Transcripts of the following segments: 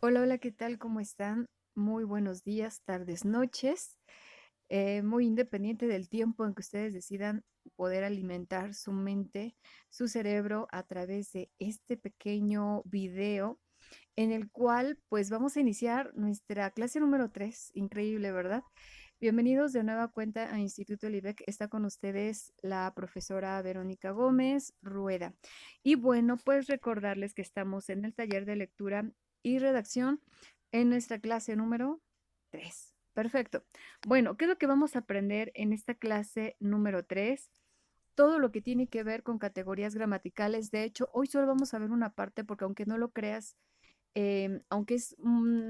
Hola, hola, ¿qué tal? ¿Cómo están? Muy buenos días, tardes, noches. Muy independiente del tiempo en que ustedes decidan poder alimentar su mente, su cerebro a través de este pequeño video en el cual pues vamos a iniciar nuestra clase número 3. Increíble, ¿verdad? Bienvenidos de nueva cuenta a Instituto Libec. Está con ustedes la profesora Verónica Gómez Rueda. Y bueno, pues recordarles que estamos en el taller de lectura y redacción en nuestra clase número 3. Perfecto. Bueno, ¿qué es lo que vamos a aprender en esta clase número 3? Todo lo que tiene que ver con categorías gramaticales. De hecho, hoy solo vamos a ver una parte porque aunque no lo creas, aunque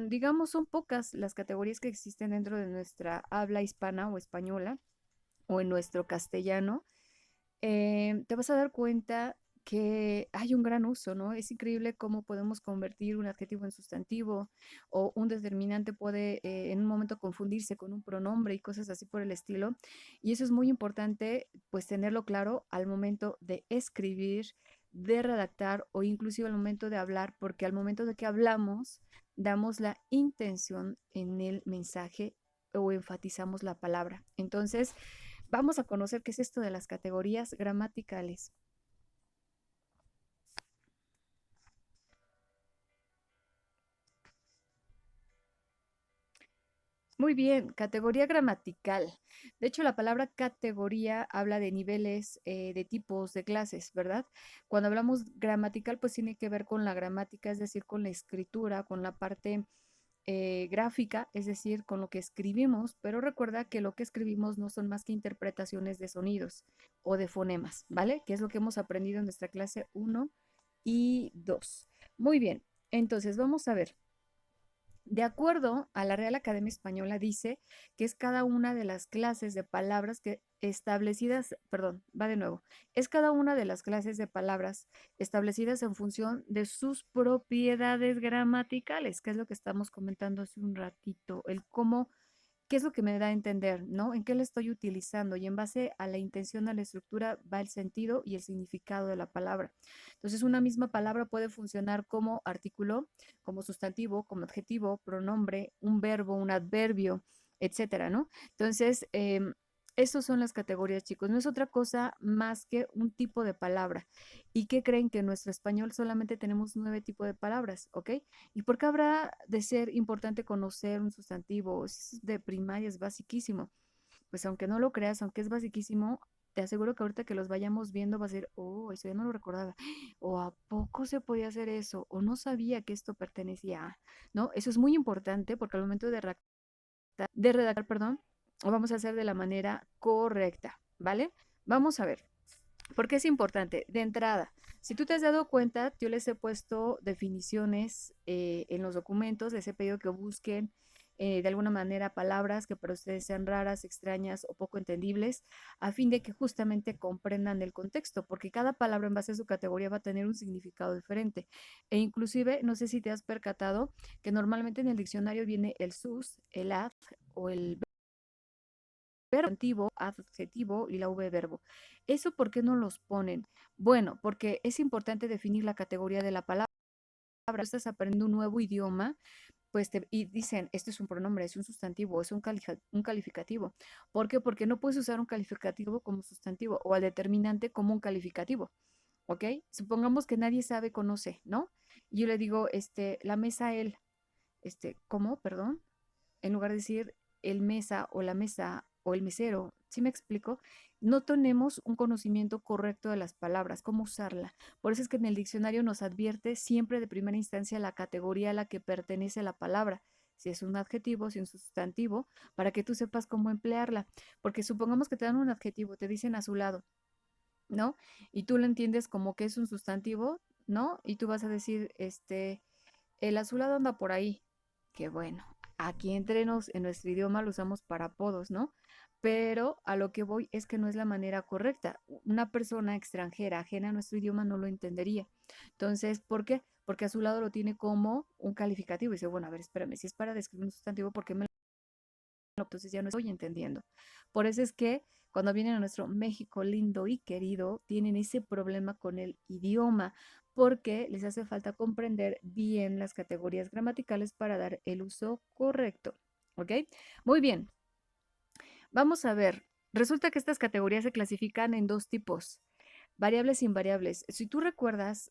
digamos, son pocas las categorías que existen dentro de nuestra habla hispana o española o en nuestro castellano, te vas a dar cuenta que hay un gran uso, ¿no? Es increíble cómo podemos convertir un adjetivo en sustantivo o un determinante puede en un momento confundirse con un pronombre y cosas así por el estilo. Y eso es muy importante, pues tenerlo claro al momento de escribir, de redactar o inclusive al momento de hablar, porque al momento de que hablamos, damos la intención en el mensaje o enfatizamos la palabra. Entonces, vamos a conocer qué es esto de las categorías gramaticales. Muy bien, categoría gramatical. De hecho, la palabra categoría habla de niveles, de tipos, de clases, ¿verdad? Cuando hablamos gramatical, pues tiene que ver con la gramática, es decir, con la escritura, con la parte gráfica, es decir, con lo que escribimos, pero recuerda que lo que escribimos no son más que interpretaciones de sonidos o de fonemas, ¿vale? Que es lo que hemos aprendido en nuestra clase uno y 2. Muy bien, entonces vamos a ver. De acuerdo a la Real Academia Española, dice que es cada una de las clases de palabras que establecidas, perdón, va de nuevo, es cada una de las clases de palabras establecidas en función de sus propiedades gramaticales, que es lo que estamos comentando hace un ratito, el cómo ¿qué es lo que me da a entender, no? ¿En qué le estoy utilizando? Y en base a la intención, a la estructura, va el sentido y el significado de la palabra. Entonces, una misma palabra puede funcionar como artículo, como sustantivo, como adjetivo, pronombre, un verbo, un adverbio, etcétera, ¿no? Entonces, esas son las categorías, chicos. No es otra cosa más que un tipo de palabra. ¿Y qué creen que en nuestro español solamente tenemos 9 tipos de palabras? ¿Ok? ¿Y por qué habrá de ser importante conocer un sustantivo? Si es de primaria, es basiquísimo. Pues aunque no lo creas, aunque es basiquísimo, te aseguro que ahorita que los vayamos viendo va a ser, oh, eso ya no lo recordaba. O a poco se podía hacer eso, o no sabía que esto pertenecía a, ¿no? Eso es muy importante porque al momento de redactar, perdón, lo vamos a hacer de la manera correcta, ¿vale? Vamos a ver. ¿Por qué es importante? De entrada, si tú te has dado cuenta, yo les he puesto definiciones en los documentos, les he pedido que busquen de alguna manera palabras que para ustedes sean raras, extrañas o poco entendibles, a fin de que justamente comprendan el contexto, porque cada palabra en base a su categoría va a tener un significado diferente. E inclusive, no sé si te has percatado que normalmente en el diccionario viene el sus, el ad o el verbo, adjetivo y la V verbo. ¿Eso por qué no los ponen? Bueno, porque es importante definir la categoría de la palabra. Estás aprendiendo un nuevo idioma, pues y dicen, esto es un pronombre, es un sustantivo, es un calificativo. ¿Por qué? Porque no puedes usar un calificativo como sustantivo o al determinante como un calificativo. ¿Ok? Supongamos que nadie sabe, conoce, ¿no? Y yo le digo, la mesa, él, ¿cómo? Perdón, en lugar de decir el mesa o la mesa o el mesero, ¿sí me explico? No tenemos un conocimiento correcto de las palabras, cómo usarla. Por eso es que en el diccionario nos advierte siempre de primera instancia la categoría a la que pertenece la palabra, si es un adjetivo, si es un sustantivo, para que tú sepas cómo emplearla. Porque supongamos que te dan un adjetivo, te dicen a su lado, ¿no? Y tú lo entiendes como que es un sustantivo, ¿no? Y tú vas a decir, el azulado anda por ahí. Que bueno, aquí entre nos, en nuestro idioma lo usamos para apodos, ¿no? Pero a lo que voy es que no es la manera correcta. Una persona extranjera, ajena a nuestro idioma, no lo entendería. Entonces, ¿por qué? Porque a su lado lo tiene como un calificativo. Y dice, bueno, a ver, espérame, si es para describir un sustantivo, ¿por qué me lo... Entonces ya no estoy entendiendo. Por eso es que cuando vienen a nuestro México lindo y querido, tienen ese problema con el idioma, porque les hace falta comprender bien las categorías gramaticales para dar el uso correcto. ¿Ok? Muy bien. Vamos a ver. Resulta que estas categorías se clasifican en dos tipos. Variables e invariables. Si tú recuerdas,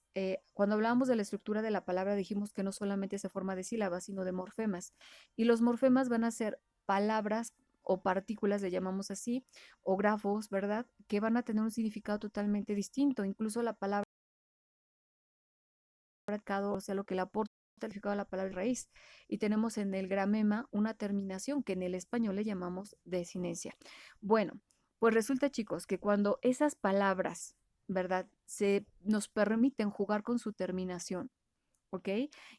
cuando hablábamos de la estructura de la palabra, dijimos que no solamente se forma de sílabas, sino de morfemas. Y los morfemas van a ser palabras o partículas, le llamamos así, o grafos, ¿verdad? Que van a tener un significado totalmente distinto. Incluso la palabra, o sea, lo que le aporta el significado a la palabra raíz. Y tenemos en el gramema una terminación que en el español le llamamos desinencia. Bueno, pues resulta, chicos, que cuando esas palabras, ¿verdad? Se nos permiten jugar con su terminación, ¿ok?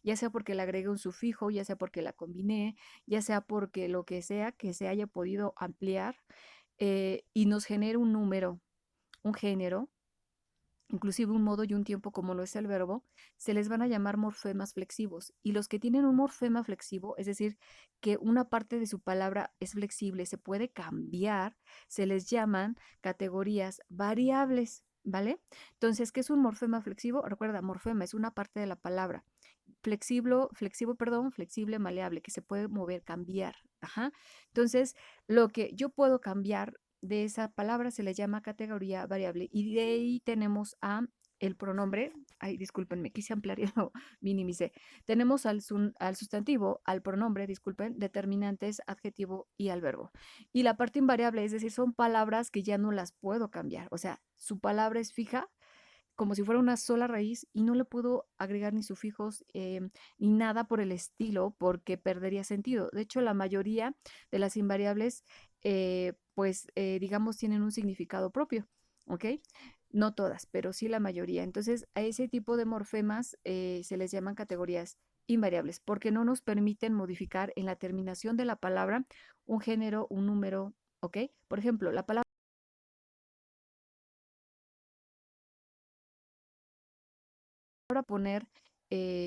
Ya sea porque le agregué un sufijo, ya sea porque la combiné, ya sea porque lo que sea que se haya podido ampliar y nos genere un número, un género, inclusive un modo y un tiempo como lo es el verbo, se les van a llamar morfemas flexivos. Y los que tienen un morfema flexivo, es decir, que una parte de su palabra es flexible, se puede cambiar, se les llaman categorías variables, ¿vale? Entonces, ¿qué es un morfema flexivo? Recuerda, morfema es una parte de la palabra. Flexible, maleable, que se puede mover, cambiar. Ajá. Entonces, lo que yo puedo cambiar de esa palabra se le llama categoría variable. Y de ahí tenemos a el pronombre, ay, discúlpenme, quise ampliar y lo minimicé. Tenemos al sustantivo, al pronombre, disculpen, determinantes, adjetivo y al verbo. Y la parte invariable, es decir, son palabras que ya no las puedo cambiar. O sea, su palabra es fija como si fuera una sola raíz y no le puedo agregar ni sufijos ni nada por el estilo porque perdería sentido. De hecho, la mayoría de las invariables, digamos, tienen un significado propio, ¿ok? No todas, pero sí la mayoría. Entonces, a ese tipo de morfemas se les llaman categorías invariables porque no nos permiten modificar en la terminación de la palabra un género, un número, ¿ok? Por ejemplo, la palabra poner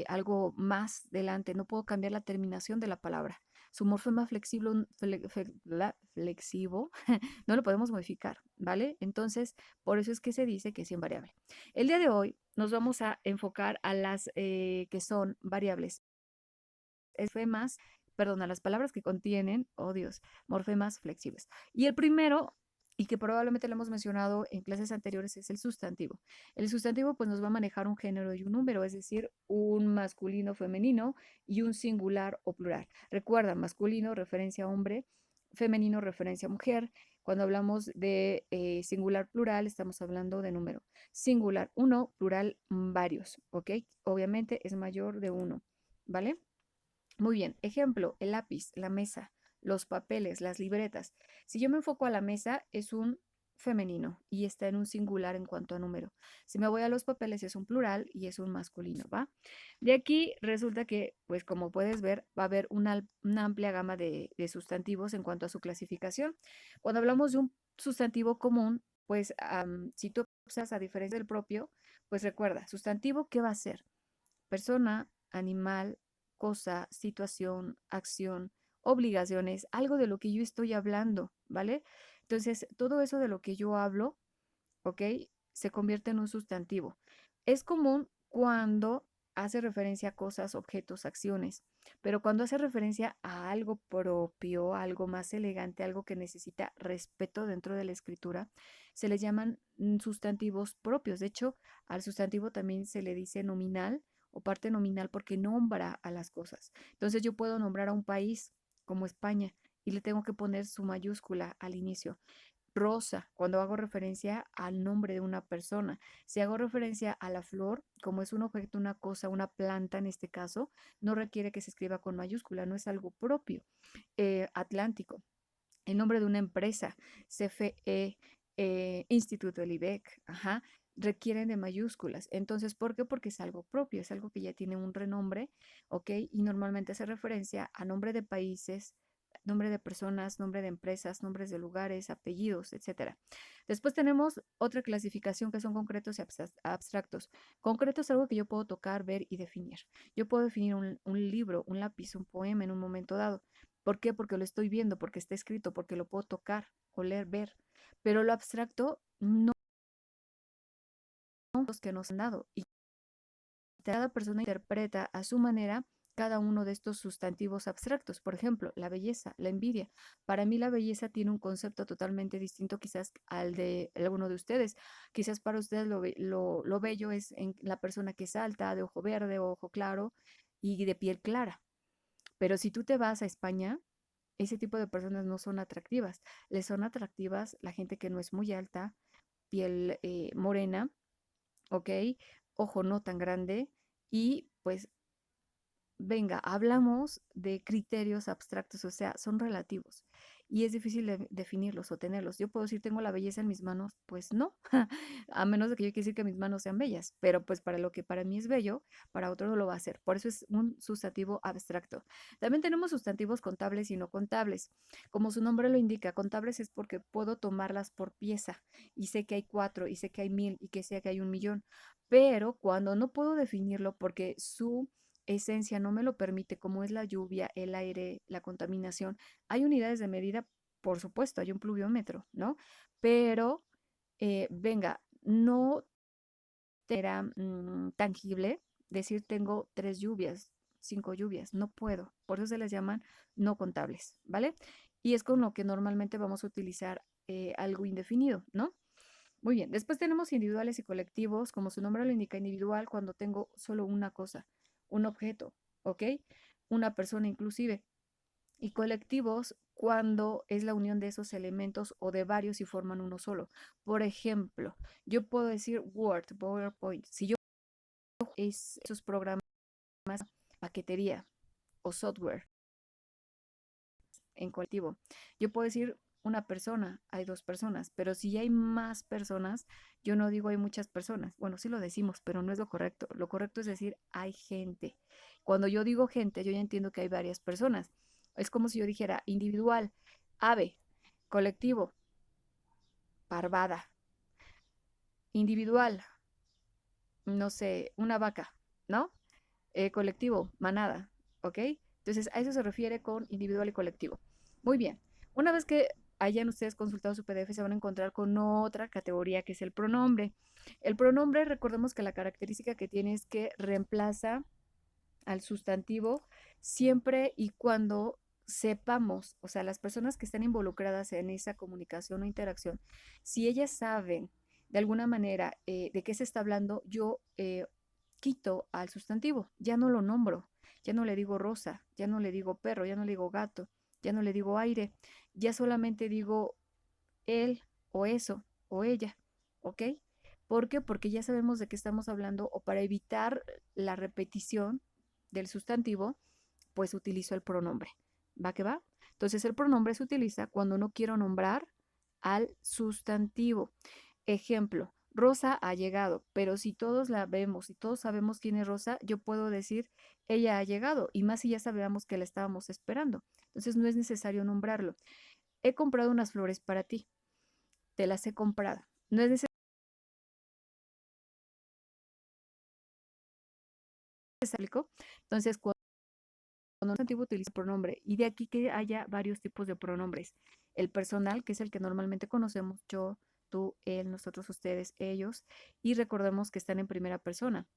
algo más delante, no puedo cambiar la terminación de la palabra. Su morfema flexivo no lo podemos modificar, ¿vale? Entonces, por eso es que se dice que es invariable. El día de hoy nos vamos a enfocar a las que son variables, morfemas, perdón, a las palabras que contienen, oh Dios, morfemas flexibles. Y el primero, y que probablemente lo hemos mencionado en clases anteriores, es el sustantivo. El sustantivo pues nos va a manejar un género y un número, es decir, un masculino, femenino y un singular o plural. Recuerda, masculino, referencia a hombre, femenino, referencia a mujer. Cuando hablamos de singular plural, estamos hablando de número. Singular, uno, plural, varios, ¿ok? Obviamente es mayor de uno, ¿vale? Muy bien, ejemplo, el lápiz, la mesa, los papeles, las libretas. Si yo me enfoco a la mesa, es un femenino y está en un singular en cuanto a número. Si me voy a los papeles, es un plural y es un masculino, ¿va? De aquí resulta que, pues como puedes ver, va a haber una amplia gama de sustantivos en cuanto a su clasificación. Cuando hablamos de un sustantivo común, pues si tú observas a diferencia del propio, pues recuerda, sustantivo, ¿qué va a ser? Persona, animal, cosa, situación, acción, obligaciones, algo de lo que yo estoy hablando, ¿vale? Entonces, todo eso de lo que yo hablo, ¿ok? Se convierte en un sustantivo. Es común cuando hace referencia a cosas, objetos, acciones, pero cuando hace referencia a algo propio, algo más elegante, algo que necesita respeto dentro de la escritura, se le llaman sustantivos propios. De hecho, al sustantivo también se le dice nominal o parte nominal porque nombra a las cosas. Entonces yo puedo nombrar a un país como España y le tengo que poner su mayúscula al inicio. Rosa, cuando hago referencia al nombre de una persona. Si hago referencia a la flor, como es un objeto, una cosa, una planta en este caso, no requiere que se escriba con mayúscula, no es algo propio. Atlántico, el nombre de una empresa, CFE, Instituto del IBEC, ajá, requieren de mayúsculas. Entonces, ¿por qué? Porque es algo propio, es algo que ya tiene un renombre, ¿ok? Y normalmente hace referencia a nombre de países, nombre de personas, nombre de empresas, nombres de lugares, apellidos, etcétera. Después tenemos otra clasificación que son concretos y abstractos. Concreto es algo que yo puedo tocar, ver y definir. Yo puedo definir un libro, un lápiz, un poema en un momento dado. ¿Por qué? Porque lo estoy viendo, porque está escrito, porque lo puedo tocar, oler, ver. Pero lo abstracto no es los que nos han dado. Y Cada persona interpreta a su manera cada uno de estos sustantivos abstractos. Por ejemplo, la belleza, la envidia. Para mí la belleza tiene un concepto totalmente distinto quizás al de alguno de ustedes. Quizás para ustedes lo bello es en la persona que es alta, de ojo verde, ojo claro y de piel clara. Pero si tú te vas a España, ese tipo de personas no son atractivas. Les son atractivas la gente que no es muy alta, piel morena, ¿ok? Ojo no tan grande y pues venga, hablamos de criterios abstractos, o sea, son relativos y es difícil definirlos o tenerlos. Yo puedo decir, tengo la belleza en mis manos, pues no, a menos de que yo quiera decir que mis manos sean bellas, pero pues para lo que para mí es bello, para otro no lo va a ser. Por eso es un sustantivo abstracto. También tenemos sustantivos contables y no contables. Como su nombre lo indica, contables es porque puedo tomarlas por pieza y sé que hay 4 y sé que hay 1000 y que sé que hay 1 millón, pero cuando no puedo definirlo porque su esencia no me lo permite, como es la lluvia, el aire, la contaminación. Hay unidades de medida, por supuesto, hay un pluviómetro, ¿no? Pero, venga, no era tangible decir tengo 3 lluvias, 5 lluvias, no puedo. Por eso se les llaman no contables, ¿vale? Y es con lo que normalmente vamos a utilizar algo indefinido, ¿no? Muy bien, después tenemos individuales y colectivos, como su nombre lo indica, individual cuando tengo solo una cosa, un objeto, ¿ok? Una persona inclusive. Y colectivos cuando es la unión de esos elementos o de varios y forman uno solo. Por ejemplo, yo puedo decir Word, PowerPoint. Si yo esos programas, paquetería o software en colectivo. Yo puedo decir una persona, hay 2 personas, pero si hay más personas, yo no digo hay muchas personas. Bueno, sí lo decimos, pero no es lo correcto. Lo correcto es decir hay gente. Cuando yo digo gente, yo ya entiendo que hay varias personas. Es como si yo dijera individual, ave, colectivo, parvada, individual, no sé, una vaca, ¿no? Colectivo, manada, ¿ok? Entonces a eso se refiere con individual y colectivo. Muy bien, una vez que hayan ustedes consultado su PDF, se van a encontrar con otra categoría que es el pronombre. El pronombre, recordemos que la característica que tiene es que reemplaza al sustantivo siempre y cuando sepamos, o sea, las personas que están involucradas en esa comunicación o interacción, si ellas saben de alguna manera de qué se está hablando, yo quito al sustantivo, ya no lo nombro, ya no le digo rosa, ya no le digo perro, ya no le digo gato, ya no le digo aire, ya solamente digo él o eso o ella, ¿ok? ¿Por qué? Porque ya sabemos de qué estamos hablando o para evitar la repetición del sustantivo, pues utilizo el pronombre. ¿Va que va? Entonces el pronombre se utiliza cuando no quiero nombrar al sustantivo. Ejemplo, Rosa ha llegado, pero si todos la vemos y todos sabemos quién es Rosa, yo puedo decir, ella ha llegado, y más si ya sabíamos que la estábamos esperando. Entonces no es necesario nombrarlo. He comprado unas flores para ti, te las he comprado. No es necesario. Entonces, cuando un sustantivo utiliza pronombre, y de aquí que haya varios tipos de pronombres. El personal, que es el que normalmente conocemos, yo, tú, él, nosotros, ustedes, ellos, y recordemos que están en primera persona,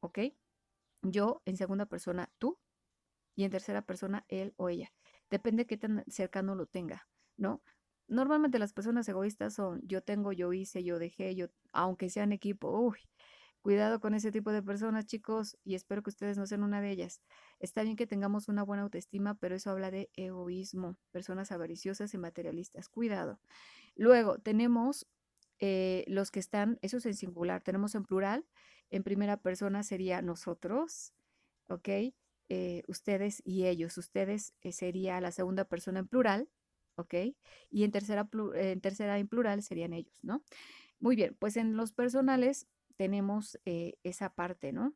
¿ok? Yo en segunda persona, tú, y en tercera persona, él o ella. Depende de qué tan cercano lo tenga, ¿no? Normalmente las personas egoístas son yo tengo, yo hice, yo dejé, yo, aunque sean equipo, uy, cuidado con ese tipo de personas, chicos, y espero que ustedes no sean una de ellas. Está bien que tengamos una buena autoestima, pero eso habla de egoísmo, personas avariciosas y materialistas. Cuidado. Luego tenemos los que están, eso es en singular, tenemos en plural, en primera persona sería nosotros, ¿ok? Ustedes y ellos. Ustedes sería la segunda persona en plural, ¿ok? Y en tercera en plural serían ellos, ¿no? Muy bien, pues en los personales tenemos esa parte, ¿no?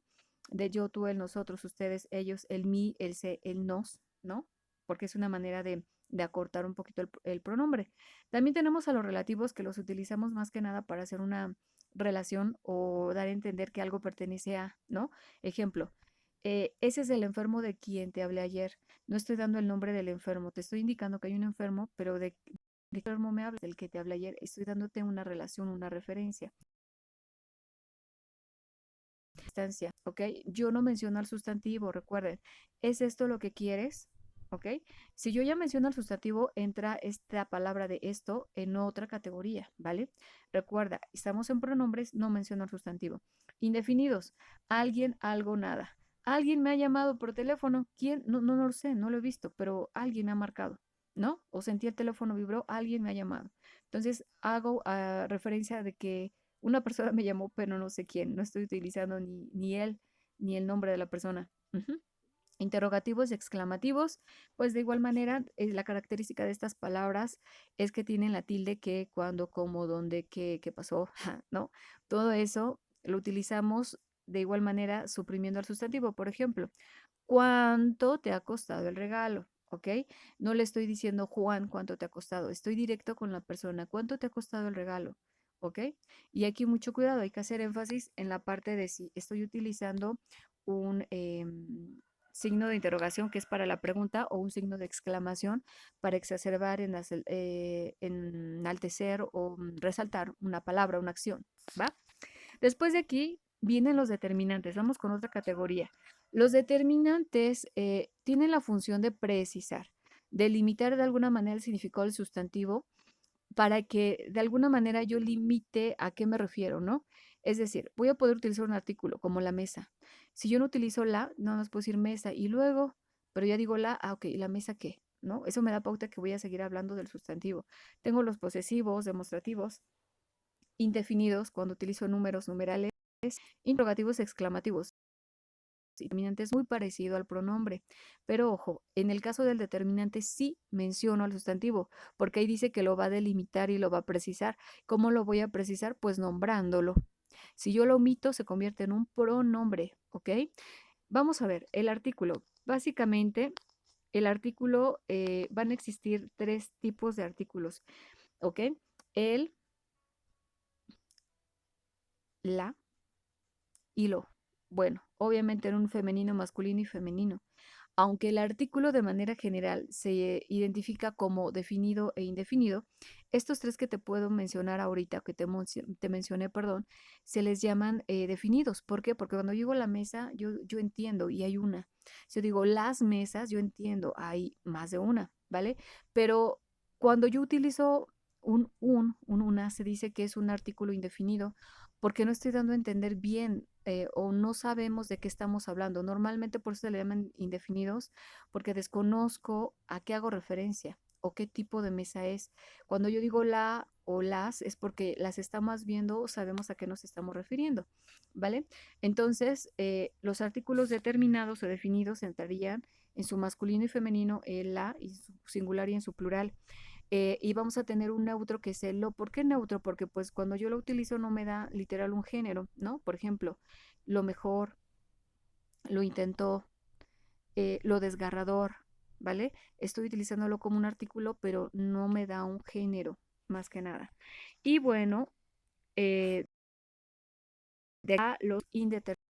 De yo, tú, él, nosotros, ustedes, ellos, el mí, el se, el nos, ¿no? Porque es una manera de acortar un poquito el pronombre. También tenemos a los relativos que los utilizamos más que nada para hacer una relación o dar a entender que algo pertenece a, ¿no? Ejemplo, ese es el enfermo de quien te hablé ayer. No estoy dando el nombre del enfermo, te estoy indicando que hay un enfermo, pero de qué enfermo me hablas, del que te hablé ayer. Estoy dándote una relación, una referencia. distancia, ¿ok? Yo no menciono al sustantivo, recuerden, ¿es esto lo que quieres? ¿Ok? Si yo ya menciono el sustantivo, entra esta palabra de esto en otra categoría, ¿vale? Recuerda, estamos en pronombres, no menciono el sustantivo. Indefinidos, alguien, algo, nada. Alguien me ha llamado por teléfono, ¿quién? No, no, no lo sé, no lo he visto, pero alguien me ha marcado, ¿no? O sentí el teléfono vibró, alguien me ha llamado. Entonces hago referencia de que una persona me llamó, pero no sé quién, no estoy utilizando ni él ni el nombre de la persona. Ujú. Interrogativos y exclamativos, pues de igual manera, la característica de estas palabras es que tienen la tilde que, cuándo, cómo, dónde, qué pasó, ¿no? Todo eso lo utilizamos de igual manera suprimiendo al sustantivo. Por ejemplo, ¿cuánto te ha costado el regalo? ¿Ok? No le estoy diciendo, Juan, ¿cuánto te ha costado? Estoy directo con la persona, ¿cuánto te ha costado el regalo? ¿Ok? Y aquí mucho cuidado, hay que hacer énfasis en la parte de si estoy utilizando un signo de interrogación que es para la pregunta o un signo de exclamación para exacerbar, enaltecer o resaltar una palabra, una acción, ¿va? Después de aquí vienen los determinantes. Vamos con otra categoría. Los determinantes tienen la función de precisar, delimitar de alguna manera el significado del sustantivo para que de alguna manera yo limite a qué me refiero, ¿no? Es decir, voy a poder utilizar un artículo como la mesa. Si yo no utilizo la, no más puedo decir mesa y luego, pero ya digo la, ok, ¿la mesa qué? ¿No? Eso me da pauta que voy a seguir hablando del sustantivo. Tengo los posesivos, demostrativos, indefinidos, cuando utilizo números, numerales, interrogativos, exclamativos. Determinante es muy parecido al pronombre, pero ojo, en el caso del determinante sí menciono al sustantivo, porque ahí dice que lo va a delimitar y lo va a precisar. ¿Cómo lo voy a precisar? Pues nombrándolo. Si yo lo omito, se convierte en un pronombre, ¿ok? Vamos a ver, el artículo. Básicamente, el artículo, van a existir tres tipos de artículos, ¿ok? El, la y lo. Bueno, obviamente en un femenino, masculino y femenino. Aunque el artículo de manera general se identifica como definido e indefinido, estos tres que te puedo mencionar ahorita, que te mencioné, perdón, se les llaman definidos. ¿Por qué? Porque cuando yo digo la mesa, yo entiendo y hay una. Si yo digo las mesas, yo entiendo, hay más de una, ¿vale? Pero cuando yo utilizo una, se dice que es un artículo indefinido porque no estoy dando a entender bien o no sabemos de qué estamos hablando. Normalmente por eso se le llaman indefinidos, porque desconozco a qué hago referencia o qué tipo de mesa es. Cuando yo digo la o las es porque las estamos viendo o sabemos a qué nos estamos refiriendo, ¿vale? Entonces, los artículos determinados o definidos entrarían en su masculino y femenino, la y su singular y en su plural. Y vamos a tener un neutro que es el lo. ¿Por qué neutro? Porque pues cuando yo lo utilizo no me da literal un género, ¿no? Por ejemplo, lo mejor, lo intentó, lo desgarrador, ¿vale? Estoy utilizándolo como un artículo, pero no me da un género, más que nada. Y bueno, eh, de acá los indeterminados.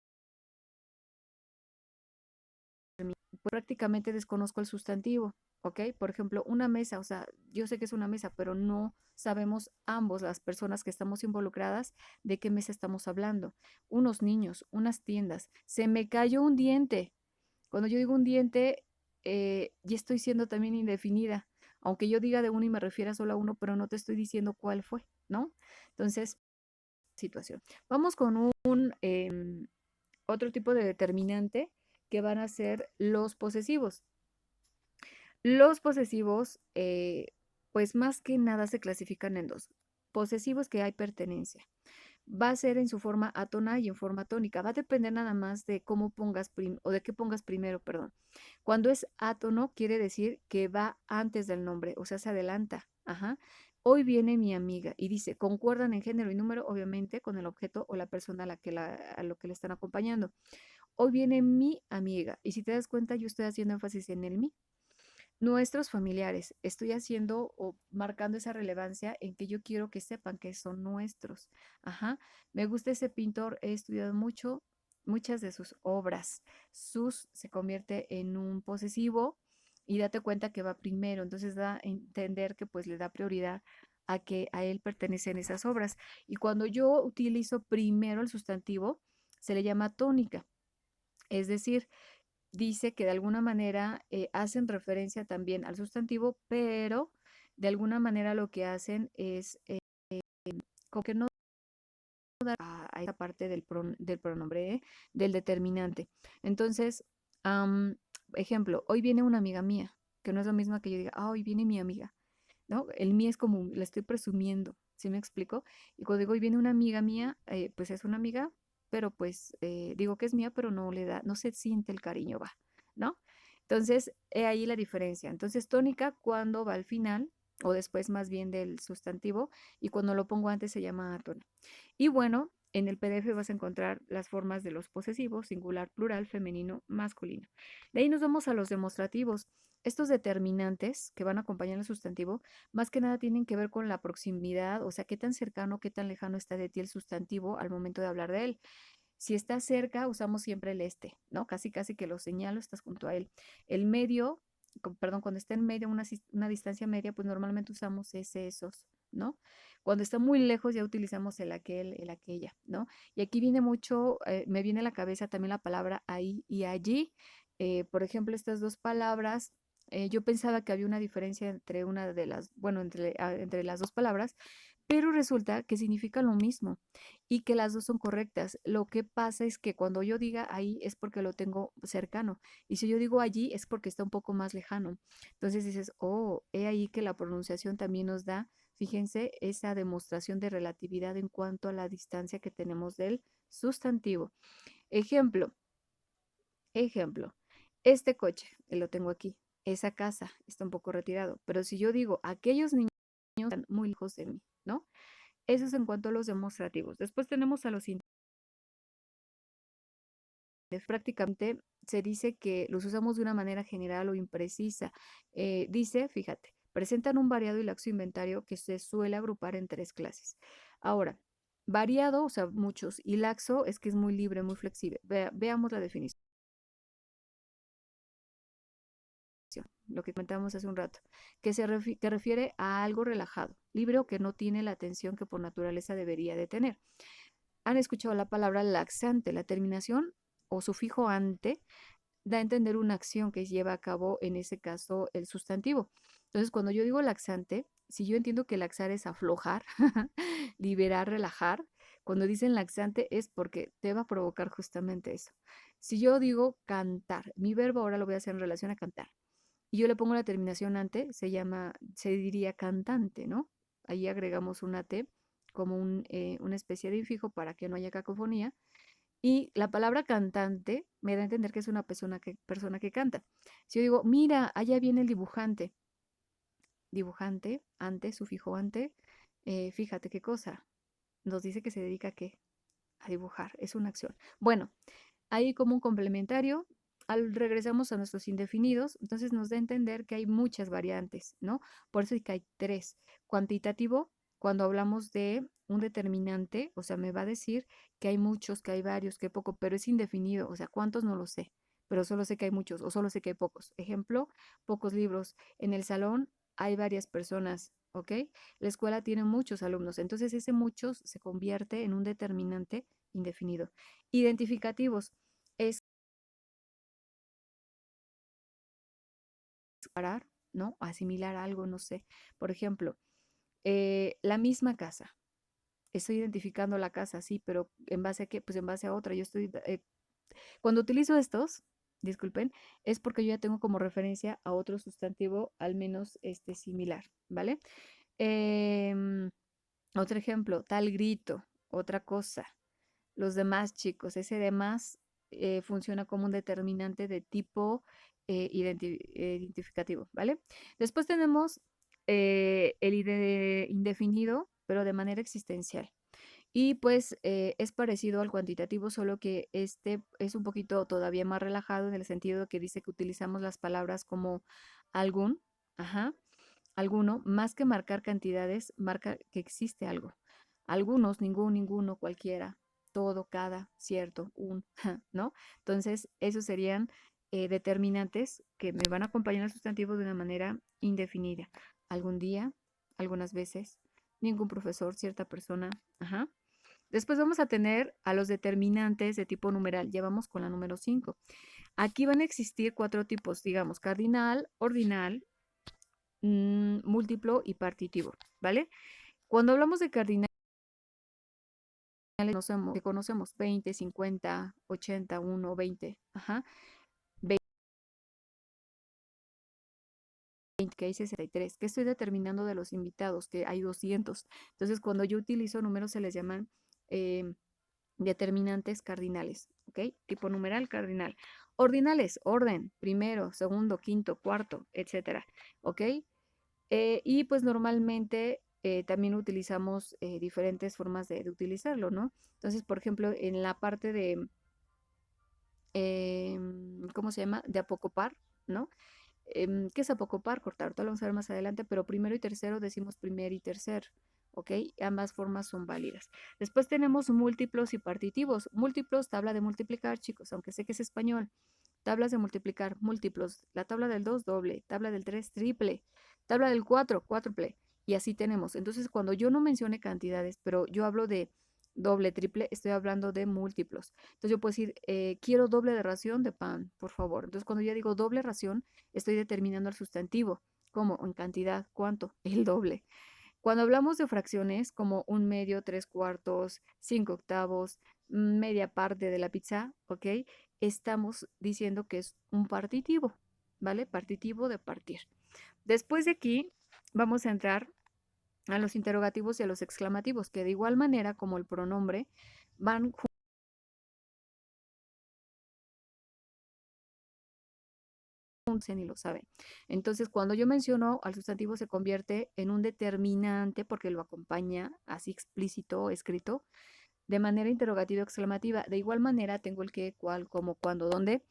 Prácticamente desconozco el sustantivo, ¿ok? Por ejemplo, una mesa, o sea, yo sé que es una mesa, pero no sabemos ambos, las personas que estamos involucradas, de qué mesa estamos hablando. Unos niños, unas tiendas, se me cayó un diente. Cuando yo digo un diente, ya estoy siendo también indefinida, aunque yo diga de uno y me refiera solo a uno, pero no te estoy diciendo cuál fue, ¿no? Entonces, situación. Vamos con otro tipo de determinante que van a ser los posesivos. Los posesivos, pues más que nada se clasifican en dos. Posesivos que hay pertenencia. Va a ser en su forma átona y en forma tónica. Va a depender nada más de cómo pongas o de qué pongas primero, perdón. Cuando es átono, quiere decir que va antes del nombre, o sea, se adelanta. Ajá. Hoy viene mi amiga y dice, concuerdan en género y número, obviamente, con el objeto o la persona a lo que le están acompañando. Hoy viene mi amiga. Y si te das cuenta, yo estoy haciendo énfasis en el mi. Nuestros familiares, estoy haciendo o marcando esa relevancia en que yo quiero que sepan que son nuestros. Ajá, me gusta ese pintor, he estudiado mucho, muchas de sus obras. Sus se convierte en un posesivo y date cuenta que va primero, entonces da a entender que pues le da prioridad a que a él pertenecen esas obras. Y cuando yo utilizo primero el sustantivo, se le llama tónica. Es decir, dice que de alguna manera hacen referencia también al sustantivo, pero de alguna manera lo que hacen es como que no a esa parte del pronombre, del determinante. Entonces, am, ejemplo, hoy viene una amiga mía, que no es lo mismo que yo diga, hoy viene mi amiga, ¿no? El mí es como, la estoy presumiendo, ¿sí me explico? Y cuando digo, hoy viene una amiga mía, pues es una amiga, pero pues digo que es mía, pero no le da, no se siente el cariño, va, ¿no? Entonces, he ahí la diferencia. Entonces, tónica cuando va al final, o después más bien del sustantivo, y cuando lo pongo antes se llama átona. Y bueno, en el PDF vas a encontrar las formas de los posesivos, singular, plural, femenino, masculino. De ahí nos vamos a los demostrativos. Estos determinantes que van a acompañar el sustantivo, más que nada tienen que ver con la proximidad, o sea, qué tan cercano, qué tan lejano está de ti el sustantivo al momento de hablar de él. Si está cerca, usamos siempre el este, ¿no? Casi, casi que lo señalo, estás junto a él. El medio, perdón, cuando está en medio, una distancia media, pues normalmente usamos ese, esos, ¿no? Cuando está muy lejos ya utilizamos el aquel, el aquella, ¿no? Y aquí viene mucho, me viene a la cabeza también la palabra ahí y allí. Por ejemplo, estas dos palabras, yo pensaba que había una diferencia entre una de las, bueno, entre las dos palabras, pero resulta que significan lo mismo y que las dos son correctas. Lo que pasa es que cuando yo diga ahí es porque lo tengo cercano y si yo digo allí es porque está un poco más lejano. Entonces dices, oh, he ahí que la pronunciación también nos da, fíjense, esa demostración de relatividad en cuanto a la distancia que tenemos del sustantivo. Ejemplo, ejemplo, este coche, lo tengo aquí, esa casa está un poco retirado, pero si yo digo aquellos niños están muy lejos de mí, ¿no? Eso es en cuanto a los demostrativos. Después tenemos a los prácticamente se dice que los usamos de una manera general o imprecisa. Dice, fíjate, presentan un variado y laxo inventario que se suele agrupar en tres clases. Ahora, variado, o sea, muchos, y laxo es que es muy libre, muy flexible. Veamos la definición, lo que comentamos hace un rato, que refiere a algo relajado, libre o que no tiene la atención que por naturaleza debería de tener. Han escuchado la palabra laxante, la terminación o sufijo ante da a entender una acción que lleva a cabo, en ese caso, el sustantivo. Entonces, cuando yo digo laxante, si yo entiendo que laxar es aflojar, liberar, relajar, cuando dicen laxante es porque te va a provocar justamente eso. Si yo digo cantar, mi verbo ahora lo voy a hacer en relación a cantar, y yo le pongo la terminación ante, se diría cantante, ¿no? Ahí agregamos una T como una especie de infijo para que no haya cacofonía y la palabra cantante me da a entender que es una persona que canta. Si yo digo, mira, allá viene el dibujante, dibujante, ante, sufijo ante, fíjate qué cosa, nos dice que se dedica a qué, a dibujar, es una acción. Bueno, ahí como un complementario, regresamos a nuestros indefinidos, entonces nos da a entender que hay muchas variantes, ¿no? Por eso es que hay tres. Cuantitativo, cuando hablamos de un determinante, o sea, me va a decir que hay muchos, que hay varios, que hay poco, pero es indefinido, o sea, ¿cuántos? No lo sé, pero solo sé que hay muchos o solo sé que hay pocos. Ejemplo, pocos libros. En el salón hay varias personas, ¿ok? La escuela tiene muchos alumnos, entonces ese muchos se convierte en un determinante indefinido. Identificativos es parar, ¿no? Asimilar algo, no sé. Por ejemplo, la misma casa. Estoy identificando la casa, sí, pero ¿en base a qué? Pues en base a otra. Cuando utilizo estos, disculpen, es porque yo ya tengo como referencia a otro sustantivo al menos similar, ¿vale? Em, Otro ejemplo, tal grito, otra cosa. Los demás chicos, ese demás funciona como un determinante de tipo identificativo, ¿vale? Después tenemos el indefinido, pero de manera existencial. Y pues es parecido al cuantitativo, solo que este es un poquito todavía más relajado en el sentido que dice que utilizamos las palabras como algún, ajá, alguno, más que marcar cantidades, marca que existe algo. Algunos, ninguno, cualquiera, todo, cada, cierto, un, ¿no? Entonces, esos serían determinantes que me van a acompañar al sustantivo de una manera indefinida. Algún día, algunas veces, ningún profesor, cierta persona, ajá. Después vamos a tener a los determinantes de tipo numeral. Ya vamos con la número 5. Aquí van a existir 4 tipos, digamos, cardinal, ordinal, múltiplo y partitivo, ¿vale? Cuando hablamos de cardinales, que conocemos 20, 50, 80, 1, 20, ajá, 20, que hay 63, que estoy determinando de los invitados, que hay 200. Entonces, cuando yo utilizo números se les llaman eh, determinantes cardinales, ¿ok? Tipo numeral cardinal. Ordinales, orden, primero, segundo, quinto, cuarto, etcétera, ¿ok? Y pues normalmente también utilizamos diferentes formas de utilizarlo, ¿no? Entonces, por ejemplo, en la parte de, ¿cómo se llama? De apocopar, ¿no? ¿Qué es apocopar? Cortar, ahorita lo vamos a ver más adelante, pero primero y tercero decimos primer y tercer, ¿ok? Ambas formas son válidas. Después tenemos múltiplos y partitivos. Múltiplos, tabla de multiplicar, chicos, aunque sé que es español. Tablas de multiplicar, múltiplos. La tabla del 2, doble. Tabla del 3, triple. Tabla del 4, cuádruple. Y así tenemos. Entonces, cuando yo no mencione cantidades, pero yo hablo de doble, triple, estoy hablando de múltiplos. Entonces, yo puedo decir, quiero doble de ración de pan, por favor. Entonces, cuando yo digo doble ración, estoy determinando el sustantivo. ¿Cómo? En cantidad. ¿Cuánto? El doble. Cuando hablamos de fracciones como un medio, tres cuartos, 5 octavos, media parte de la pizza, ¿ok? Estamos diciendo que es un partitivo, ¿vale? Partitivo de partir. Después de aquí vamos a entrar a los interrogativos y a los exclamativos, que de igual manera como el pronombre van y lo saben. Entonces, cuando yo menciono al sustantivo se convierte en un determinante porque lo acompaña así explícito, escrito, de manera interrogativa o exclamativa. De igual manera tengo el qué, cuál, cómo, cuándo, dónde,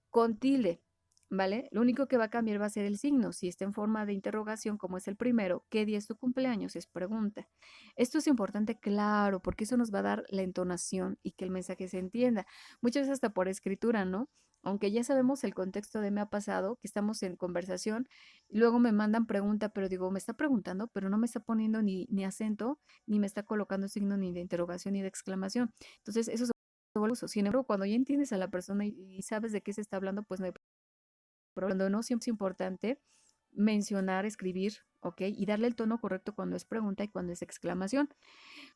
con tilde, ¿vale? Lo único que va a cambiar va a ser el signo. Si está en forma de interrogación, como es el primero, ¿qué día es tu cumpleaños? Es pregunta. Esto es importante, claro, porque eso nos va a dar la entonación y que el mensaje se entienda. Muchas veces hasta por escritura, ¿no? Aunque ya sabemos el contexto de me ha pasado, que estamos en conversación, luego me mandan pregunta, pero digo, me está preguntando, pero no me está poniendo ni acento, ni me está colocando signo ni de interrogación ni de exclamación. Entonces, eso se vuelve uso. Sin embargo, cuando ya entiendes a la persona y sabes de qué se está hablando, pues no hay problema. Cuando no, siempre es importante mencionar, escribir, ¿ok? Y darle el tono correcto cuando es pregunta y cuando es exclamación.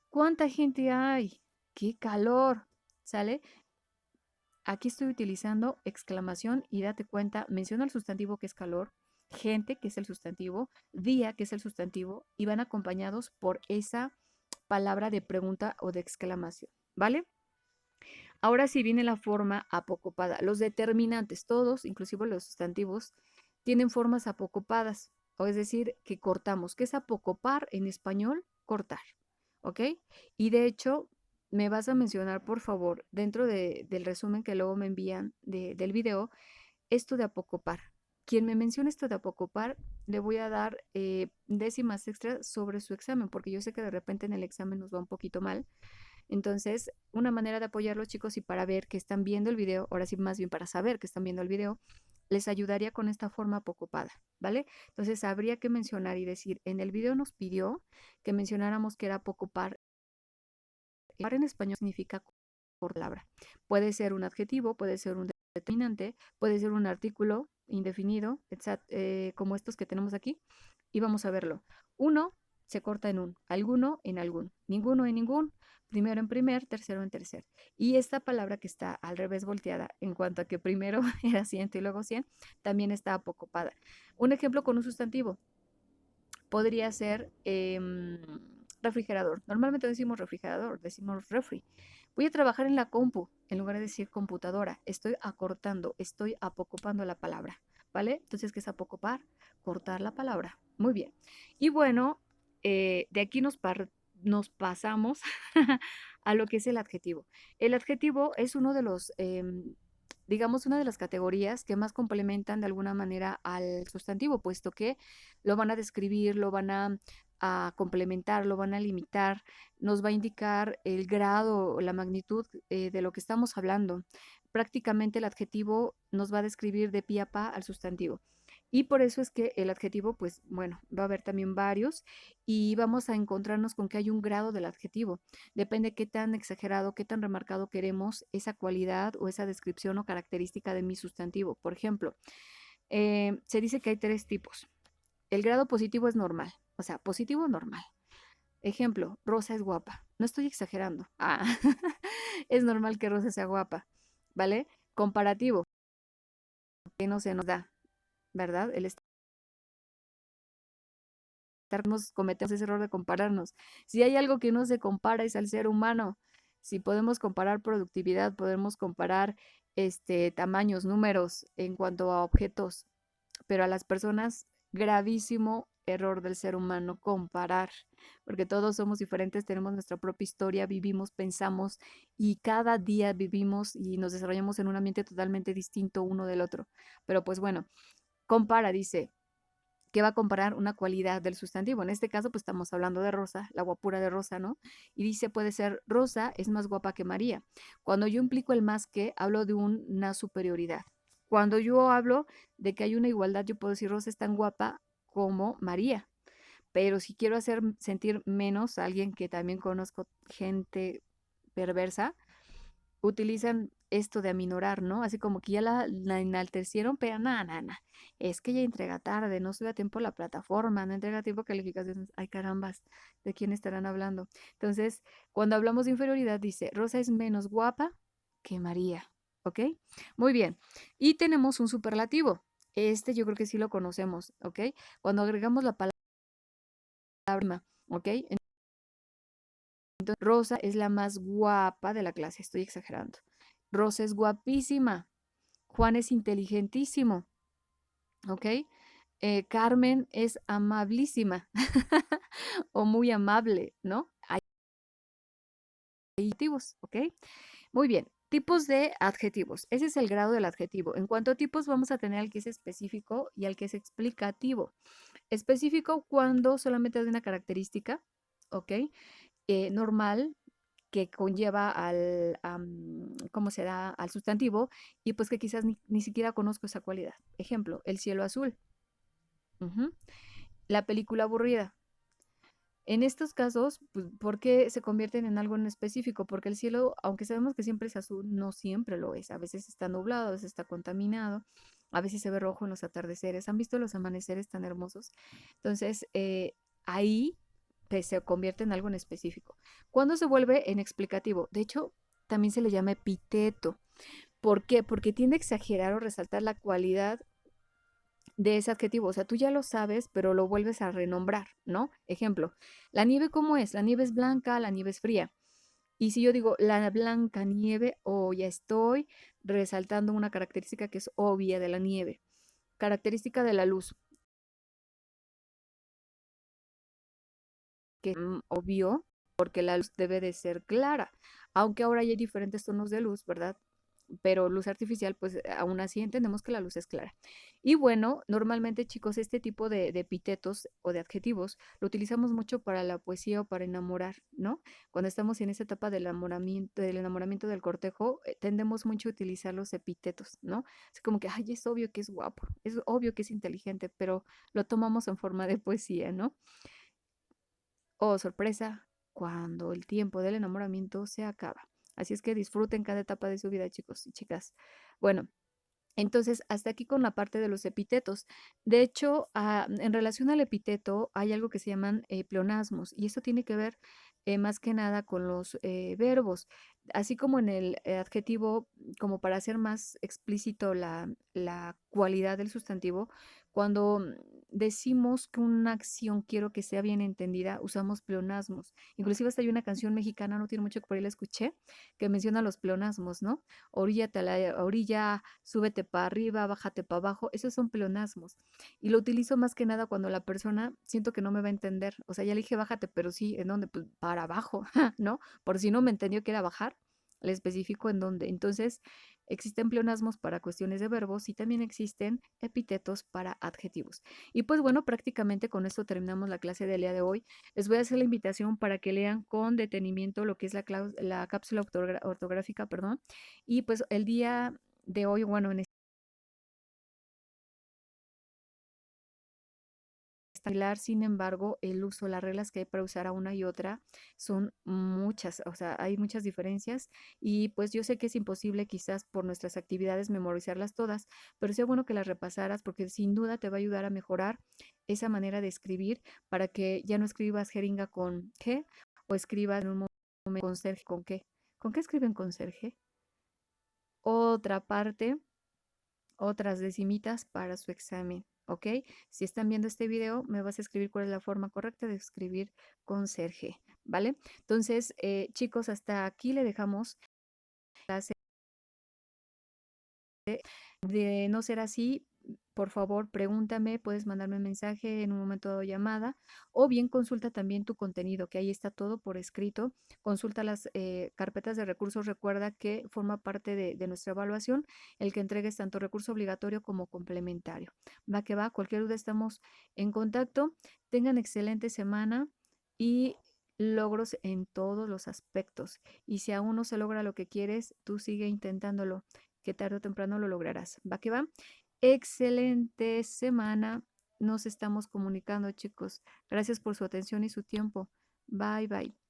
¿Cuánta gente hay? ¡Qué calor! ¿Sale? Aquí estoy utilizando exclamación y date cuenta, menciona el sustantivo que es calor, gente que es el sustantivo, día que es el sustantivo y van acompañados por esa palabra de pregunta o de exclamación, ¿vale? Ahora sí viene la forma apocopada. Los determinantes, todos, inclusive los sustantivos, tienen formas apocopadas, o es decir, que cortamos. ¿Qué es apocopar en español? Cortar, ¿ok? Y de hecho, me vas a mencionar, por favor, dentro del resumen que luego me envían del video, esto de apocopar. Quien me mencione esto de apocopar, le voy a dar décimas extras sobre su examen, porque yo sé que de repente en el examen nos va un poquito mal. Entonces, una manera de apoyar a los chicos y para ver que están viendo el video, ahora sí más bien para saber que están viendo el video, les ayudaría con esta forma apocopada, ¿vale? Entonces, habría que mencionar y decir, en el video nos pidió que mencionáramos que era apocopar. Par en español significa por palabra. Puede ser un adjetivo, puede ser un determinante, puede ser un artículo indefinido, como estos que tenemos aquí, y vamos a verlo. Uno se corta en un, alguno en algún, ninguno en ningún, primero en primer, tercero en tercer. Y esta palabra que está al revés volteada, en cuanto a que primero era ciento y luego 100, también está apocopada. Un ejemplo con un sustantivo podría ser refrigerador. Normalmente decimos refrigerador, decimos refri. Voy a trabajar en la compu, en lugar de decir computadora. Estoy acortando, estoy apocopando la palabra, ¿vale? Entonces, ¿qué es apocopar? Cortar la palabra. Muy bien. Y bueno, de aquí nos pasamos a lo que es el adjetivo. El adjetivo es uno de los, digamos, una de las categorías que más complementan de alguna manera al sustantivo, puesto que lo van a describir, lo van a complementar, lo van a limitar, nos va a indicar el grado o la magnitud de lo que estamos hablando. Prácticamente el adjetivo nos va a describir de pie a pa al sustantivo. Y por eso es que el adjetivo, pues bueno, va a haber también varios y vamos a encontrarnos con que hay un grado del adjetivo. Depende qué tan exagerado, qué tan remarcado queremos esa cualidad o esa descripción o característica de mi sustantivo. Por ejemplo, se dice que hay tres tipos. El grado positivo es normal, o sea, positivo normal. Ejemplo, Rosa es guapa. No estoy exagerando. Ah, es normal que Rosa sea guapa, ¿vale? Comparativo, que no se nos da, ¿verdad? El cometemos ese error de compararnos. Si hay algo que no se compara es al ser humano. Si podemos comparar productividad, podemos comparar tamaños, números en cuanto a objetos, pero a las personas, gravísimo error del ser humano comparar, porque todos somos diferentes, tenemos nuestra propia historia, vivimos, pensamos y cada día vivimos y nos desarrollamos en un ambiente totalmente distinto uno del otro. Pero pues bueno, compara, dice, que va a comparar una cualidad del sustantivo. En este caso, pues estamos hablando de Rosa, la guapura de Rosa, ¿no? Y dice, puede ser, Rosa es más guapa que María. Cuando yo implico el más que, hablo de una superioridad. Cuando yo hablo de que hay una igualdad, yo puedo decir, Rosa es tan guapa como María. Pero si quiero hacer sentir menos a alguien que también conozco gente perversa, utilizan esto de aminorar, ¿no? Así como que ya la enaltecieron, pero nada, nada, nada. Es que ella entrega tarde, no sube a tiempo a la plataforma, no entrega a tiempo calificaciones. Ay, carambas, ¿de quién estarán hablando? Entonces, cuando hablamos de inferioridad, dice, Rosa es menos guapa que María, ¿ok? Muy bien. Y tenemos un superlativo. Este yo creo que sí lo conocemos, ¿ok? Cuando agregamos la palabra, ¿ok? Entonces, Rosa es la más guapa de la clase, estoy exagerando. Rosa es guapísima. Juan es inteligentísimo, ¿ok? Carmen es amabilísima o muy amable, ¿no? Hay adjetivos, ¿ok? Muy bien. Tipos de adjetivos. Ese es el grado del adjetivo. En cuanto a tipos, vamos a tener al que es específico y al que es explicativo. Específico cuando solamente da una característica, ¿ok? Normal, que conlleva ¿cómo se da? Al sustantivo y pues que quizás ni siquiera conozco esa cualidad. Ejemplo, el cielo azul. Ujú. La película aburrida. En estos casos, pues, ¿por qué se convierten en algo en específico? Porque el cielo, aunque sabemos que siempre es azul, no siempre lo es. A veces está nublado, a veces está contaminado, a veces se ve rojo en los atardeceres. ¿Han visto los amaneceres tan hermosos? Entonces, ahí pues, se convierte en algo en específico. ¿Cuándo se vuelve en explicativo? De hecho, también se le llama epíteto. ¿Por qué? Porque tiende a exagerar o resaltar la cualidad de ese adjetivo. O sea, tú ya lo sabes, pero lo vuelves a renombrar, ¿no? Ejemplo, la nieve, ¿cómo es? La nieve es blanca, la nieve es fría. Y si yo digo la blanca nieve, o ya estoy resaltando una característica que es obvia de la nieve. Característica de la luz, que es obvio, porque la luz debe de ser clara. Aunque ahora ya hay diferentes tonos de luz, ¿verdad? Pero luz artificial, pues aún así entendemos que la luz es clara. Y bueno, normalmente chicos, este tipo de epítetos o de adjetivos lo utilizamos mucho para la poesía o para enamorar, ¿no? Cuando estamos en esa etapa del enamoramiento del cortejo, tendemos mucho a utilizar los epítetos, ¿no? Es como que, ay, es obvio que es guapo, es obvio que es inteligente, pero lo tomamos en forma de poesía, ¿no? Oh, sorpresa, cuando el tiempo del enamoramiento se acaba. Así es que disfruten cada etapa de su vida, chicos y chicas. Bueno, entonces, hasta aquí con la parte de los epítetos. De hecho, en relación al epíteto, hay algo que se llaman pleonasmos, y eso tiene que ver más que nada con los verbos. Así como en el adjetivo, como para hacer más explícito la cualidad del sustantivo, cuando decimos que una acción quiero que sea bien entendida, usamos pleonasmos. Inclusive hasta hay una canción mexicana, no tiene mucho que por ahí la escuché, que menciona los pleonasmos, ¿no? Oríllate a la orilla, súbete para arriba, bájate para abajo, esos son pleonasmos. Y lo utilizo más que nada cuando la persona siento que no me va a entender. O sea, ya le dije bájate, pero sí, ¿en dónde? Pues para abajo, ¿no? Por si no me entendió que era bajar, le especifico en dónde. Entonces, existen pleonasmos para cuestiones de verbos y también existen epítetos para adjetivos. Y pues bueno, prácticamente con esto terminamos la clase del día de hoy. Les voy a hacer la invitación para que lean con detenimiento lo que es la cápsula ortográfica, perdón. Y pues el día de hoy, bueno, en similar, sin embargo, el uso, las reglas que hay para usar a una y otra son muchas, o sea, hay muchas diferencias y pues yo sé que es imposible quizás por nuestras actividades memorizarlas todas, pero sería bueno que las repasaras porque sin duda te va a ayudar a mejorar esa manera de escribir para que ya no escribas jeringa con G o escribas en un momento conserje con qué. ¿Con qué escriben conserje? Otra parte, otras decimitas para su examen, ¿ok? Si están viendo este video, me vas a escribir cuál es la forma correcta de escribir conserje, ¿vale? Entonces, chicos, hasta aquí le dejamos la clase. De no ser así, por favor, pregúntame, puedes mandarme un mensaje en un momento dado llamada o bien consulta también tu contenido, que ahí está todo por escrito. Consulta las carpetas de recursos. Recuerda que forma parte de nuestra evaluación el que entregues tanto recurso obligatorio como complementario. Va que va, cualquier duda estamos en contacto. Tengan excelente semana y logros en todos los aspectos. Y si aún no se logra lo que quieres, tú sigue intentándolo que tarde o temprano lo lograrás. ¿Va que va? Excelente semana. Nos estamos comunicando, chicos. Gracias por su atención y su tiempo. Bye, bye.